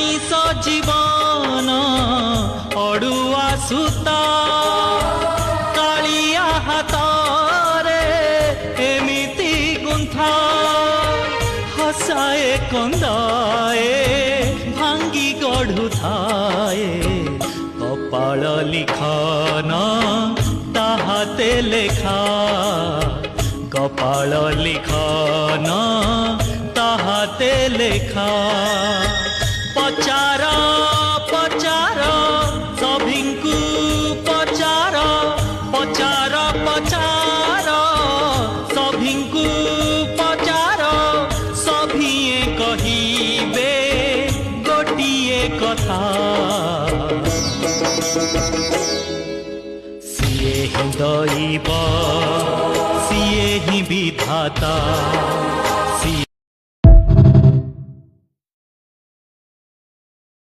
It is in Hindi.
मनीष जीवन अड़ुआ सूता कालिया हाथरे एमिति गुंथा हसाए कंदाए भांगी गढ़ु थाए कपाल लिखन ताहाते लेखा कपाल लिखन ताहाते लेखा पचार पचार सभिंकु पचार पचार पचार सभिंकु पचार सभिए कहिबे गोटिए कथा सिए ही दैव सिए ही विधाता